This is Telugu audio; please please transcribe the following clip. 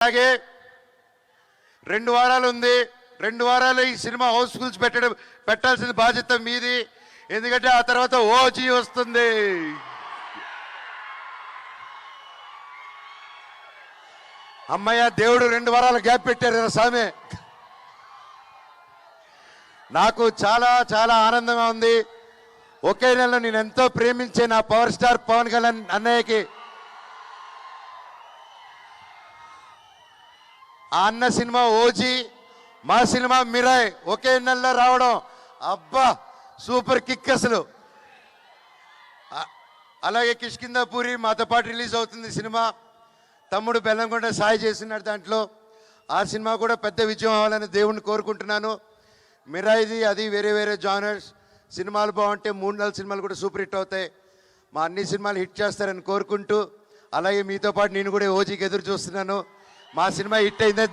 అలాగే 2 వారాలు ఉంది. 2 వారాలు ఈ సినిమా హౌస్ఫుల్స్ పెట్టాల్సిన బాధ్యత మీది. ఎందుకంటే ఆ తర్వాత ఓజీ వస్తుంది. అమ్మయ్య, దేవుడు 2 వారాల గ్యాప్ పెట్టారు కదా స్వామి. నాకు చాలా చాలా ఆనందంగా ఉంది. ఒకే నెలలో నేను ఎంతో ప్రేమించే నా పవర్ స్టార్ పవన్ కళ్యాణ్ అన్నయ్యకి ఆ అన్న సినిమా ఓజీ, మా సినిమా మిరాయ్ ఒకే నెలలో రావడం, అబ్బా సూపర్ కిక్ అసలు. అలాగే కిష్కిందాపూరి మాతో పాటు రిలీజ్ అవుతుంది సినిమా. తమ్ముడు బెల్లంకొండ సాయి చేస్తున్నాడు దాంట్లో. ఆ సినిమా కూడా పెద్ద విజయం అవ్వాలని దేవుణ్ణి కోరుకుంటున్నాను. మిరాయిది అది వేరే వేరే జానర్స్. సినిమాలు బాగుంటే 3-4 సినిమాలు కూడా సూపర్ హిట్ అవుతాయి. మా అన్ని సినిమాలు హిట్ చేస్తారని కోరుకుంటూ, అలాగే మీతో పాటు నేను కూడా ఓజీకి ఎదురు చూస్తున్నాను. మా సినిమా హిట్ అయిందని